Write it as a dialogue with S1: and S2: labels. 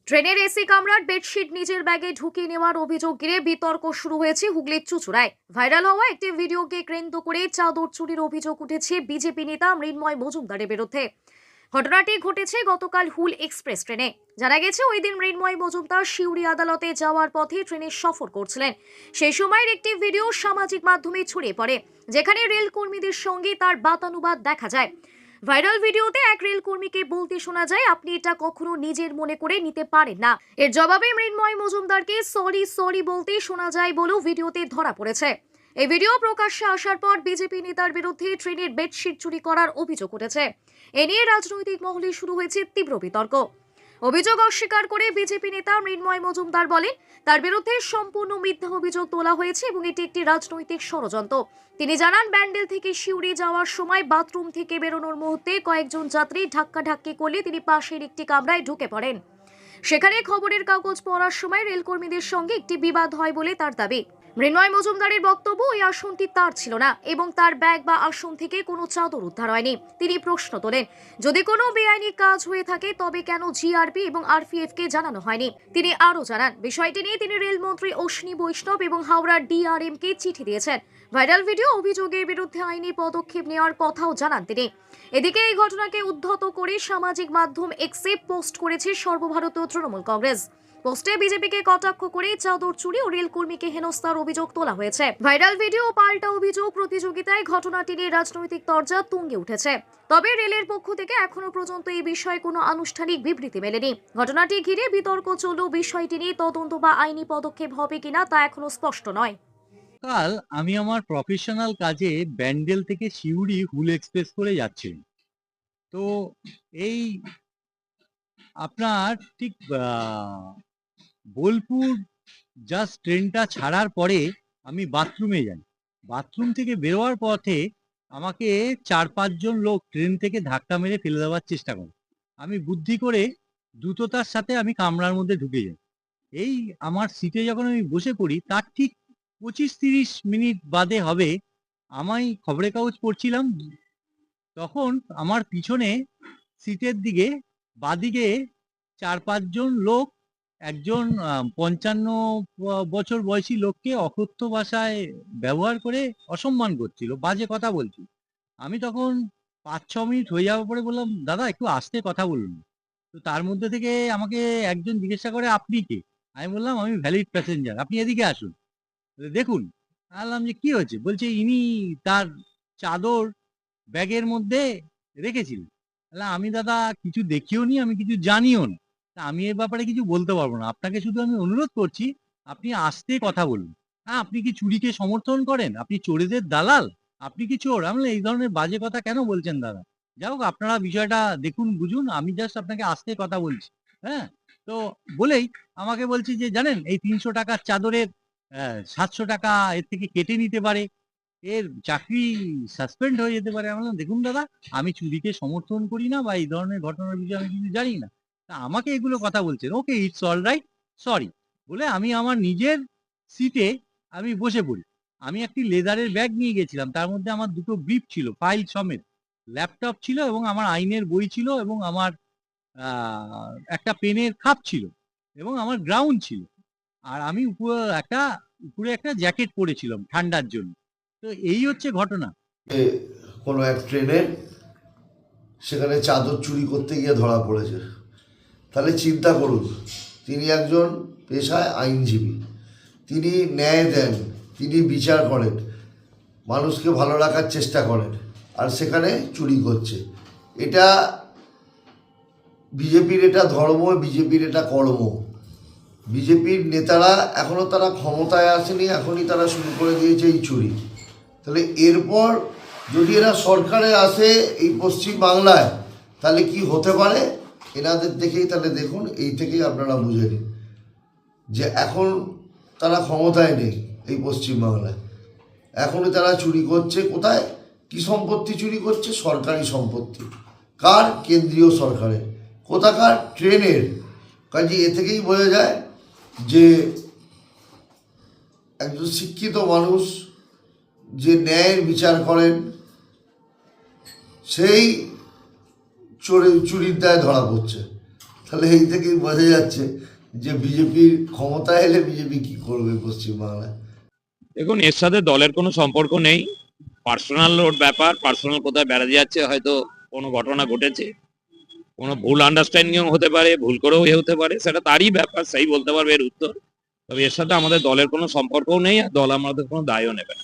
S1: ট্রেনের এসি কামরার বেডশিট নিজের ব্যাগে ঢুকিয়ে নেওয়ার অভিযোগ ঘিরে বিতর্ক শুরু হয়েছে হুগলির চুঁচুড়ায়। ভাইরাল হওয়া একটি ভিডিওকে কেন্দ্র করে চাদর চুরির অভিযোগ উঠেছে বিজেপি নেতা মৃন্ময় মজুমদারের বিরুদ্ধে। ঘটনাটি ঘটেছে গতকাল হুল এক্সপ্রেস ট্রেনে। জানা গেছে ওই দিন মৃন্ময় মজুমদার সিউড়ি আদালতে যাওয়ার পথে ট্রেনে সফর করছিলেন। সেই সময়ের একটি ভিডিও সামাজিক মাধ্যমে ছড়িয়ে পড়ে, যেখানে রেল কর্মীদের সঙ্গে তার বাতানুবাদ দেখা যায়। ভাইরাল ভিডিওতে এক রেল কর্মীকে বলতে শোনা যায়, আপনি এটা কখনো নিজের মনে করে নিতে পারেন না। এর জবাবে মৃন্ময় মজুমদারকে সরি সরি বলতে শোনা যায় বলেও ভিডিওতে ধরা পড়েছে। এই ভিডিও প্রকাশ্যে আসার পর বিজেপি নেতার বিরুদ্ধে ট্রেনের বেডশিট চুরি করার অভিযোগ উঠেছে। এ নিয়ে রাজনৈতিক মহলে শুরু হয়েছে তীব্র বিতর্ক। অভিযোগ অস্বীকার করে বিজেপি নেতা মৃন্ময় মজুমদার বলেন, তার বিরুদ্ধে সম্পূর্ণ মিথ্যা অভিযোগ তোলা হয়েছে এবং এটি একটি রাজনৈতিক ষড়যন্ত্র। তিনি জানান, ব্যান্ডেল থেকে সিউড়ি যাওয়ার সময় বাথরুম থেকে বেরোনোর মুহূর্তে কয়েকজন যাত্রী ধাক্কাধাক্কি করলে তিনি পাশের একটি কামরায় ঢুকে পড়েন। সেখানে খবরের কাগজ পড়ার সময় রেলকর্মীদের সঙ্গে একটি বিবাদ হয় বলে তার দাবি। মৃন্ময় মজুমদারের বক্তব্য, ওই আসনটি তার ছিল না এবং তার ব্যাগ বা আসন থেকে কোনো চাদর উদ্ধার হয়নি। তিনি প্রশ্ন তোলেন, যদি কোনো বেআইনি কাজ হয়ে থাকে তবে কেন জিআরপি এবং আরপিএফ কে জানানো হয়নি। তিনি আরও জানান, বিষয়টি নিয়ে তিনি রেলমন্ত্রী অশ্বিনী বৈষ্ণব এবং হাওড়ার ডিআরএম কে চিঠি দিয়েছেন। ভাইরাল ভিডিও অভিযোগের বিরুদ্ধে আইনি পদক্ষেপ নেওয়ার কথাও জানান তিনি। এদিকে এই ঘটনাকে উদ্ধত করে সামাজিক মাধ্যম এক্সে পোস্ট করেছে সর্বভারতীয় তৃণমূল কংগ্রেস। পোস্টে বিজেপিকে কটাক্ষ করে চাদর চুরি ও রেল কর্মীকে হেনস্থার অভিযোগ তোলা হয়েছে। ভাইরাল ভিডিও পাল্টা অভিযোগ প্রতিযোগিতায় ঘটনাটি নিয়ে রাজনৈতিক তরজা তুঙ্গে উঠেছে। তবে রেলের পক্ষ থেকে এখনো পর্যন্ত এই বিষয়ে কোনো আনুষ্ঠানিক বিবৃতি মেলেনি। ঘটনাটি ঘিরে বিতর্ক চললেও বিষয়টি নিয়ে তদন্ত বা আইনি পদক্ষেপ হবে কিনা তা এখনো স্পষ্ট নয়।
S2: কাল আমি আমার প্রফেশনাল কাজে ব্যান্ডেল থেকে সিউড়ি হুল এক্সপ্রেস করে যাচ্ছিলাম। তো এই আপনার ঠিক বোলপুর জাস্ট ট্রেনটা ছাড়ার পরে আমি বাথরুমে যাই। বাথরুম থেকে বেরোয়ার পথে আমাকে 4-5 জন লোক ট্রেন থেকে ধাক্কা মেরে ফেলে দেওয়ার চেষ্টা করে। আমি বুদ্ধি করে দ্রুততার সাথে আমি কামরার মধ্যে ঢুকে যাই। এই আমার সিটে যখন আমি বসে পড়ি তার ঠিক 25-30 মিনিট বাদে হবে, আমি খবরের কাগজ পড়ছিলাম, তখন আমার পিছনে সিটের দিকে বাদিকে 4-5 জন লোক একজন 55 বছর বয়সী লোককে অকথ্য ভাষায় ব্যবহার করে অসম্মান করছিল, বাজে কথা বলছিল। আমি তখন 5-6 মিনিট হয়ে যাওয়ার পরে বললাম, দাদা একটু আস্তে কথা বলুন। তো তার মধ্যে থেকে আমাকে একজন জিজ্ঞাসা করে, আপনি কে? আমি বললাম, আমি ভ্যালিড প্যাসেঞ্জার, আপনি এদিকে আসুন, দেখুন। বললাম যে কি হয়েছে? বলছে ইনি তার চাদর ব্যাগের মধ্যে রেখেছিলেন। বললাম, আমি দাদা কিছু দেখিও নি, আমি কিছু জানিও না, তা আমি এর ব্যাপারে কিছু বলতে পারবো না। আপনাকে শুধু আমি অনুরোধ করছি, আপনি আস্তে কথা বলুন। হ্যাঁ, আপনি কি চুরিকে সমর্থন করেন? আপনি চোরেদের দালাল? আপনি কি চোর? আমি বললাম, এই ধরনের বাজে কথা কেন বলছেন দাদা? যাই হোক, আপনারা বিষয়টা দেখুন, বুঝুন, আমি জাস্ট আপনাকে আস্তে কথা বলছি। হ্যাঁ, তো বলেই আমাকে বলছি যে, জানেন এই 300 টাকার চাদরের 700 টাকা এর থেকে কেটে নিতে পারে, এর চাকরি সাসপেন্ড হয়ে যেতে পারে। আমি বললাম, দেখুন দাদা, আমি চুরিকে সমর্থন করি না বা এই ধরনের ঘটনার বিষয়ে আমি কিছু জানি না, তা আমাকে এগুলো কথা বলছেন। ওকে, ইটস অল রাইট, সরি বলে আমি আমার নিজের সিটে আমি বসে পড়ি। আমি একটি লেদারের ব্যাগ নিয়ে গেছিলাম, তার মধ্যে আমার দুটো ব্রিফ ছিল, ফাইল সমেত, ল্যাপটপ ছিল এবং আমার আইনের বই ছিল এবং আমার একটা পেনের খাপ ছিল এবং আমার গ্রাউন্ড ছিল। আর আমি উপরে একটা জ্যাকেট পরেছিলাম ঠান্ডার জন্য। তো এই হচ্ছে ঘটনা।
S3: কোনো এক ট্রেনে সেখানে চাদর চুরি করতে গিয়ে ধরা পড়েছে। তাহলে চিন্তা করুন, তিনি একজন পেশায় আইনজীবী, তিনি ন্যায় দেন, তিনি বিচার করেন, মানুষকে ভালো রাখার চেষ্টা করেন, আর সেখানে চুরি করছে। এটা বিজেপির এটা ধর্ম, বিজেপির এটা কর্ম। বিজেপির নেতারা এখনও তারা ক্ষমতায় আসেনি, এখনই তারা শুরু করে দিয়েছে এই চুরি। তাহলে এরপর যদি এরা সরকারে আসে এই পশ্চিম বাংলায়, তাহলে কি হতে পারে এনাদের দেখেই তাহলে দেখুন, এই থেকেই আপনারা বুঝে নিন যে এখন তারা ক্ষমতায় নেই এই পশ্চিম বাংলায়। এখনই তারা চুরি করছে। কোথায় কি সম্পত্তি চুরি করছে? সরকারি সম্পত্তি। কার? কেন্দ্রীয় সরকারের। কোথাকার? ট্রেনের। কাজে এ থেকেই বোঝা যায় যে একজন শিক্ষিত মানুষ যে ন্যায়ের বিচার করেন, সেই চুরির দায়ে ধরা পড়ছে। তাহলে এই থেকেই বোঝা যাচ্ছে যে বিজেপির ক্ষমতায় এলে বিজেপি কি করবে পশ্চিমবাংলায়।
S4: দেখুন, এর সাথে দলের কোনো সম্পর্ক নেই। পার্সোনাল ওর ব্যাপার, পার্সোনাল কোথায় বেড়াতে যাচ্ছে, হয়তো কোনো ঘটনা ঘটেছে, কোনো ভুল আন্ডারস্ট্যান্ডিং হতে পারে, ভুল করেও হতে পারে, সেটা তারই ব্যাপার, সেই বলতে পারবে এর উত্তর। তবে এর সাথে আমাদের দলের কোনো সম্পর্কও নেই, আর দল আমাদের কোনো দায়ও নেবে না।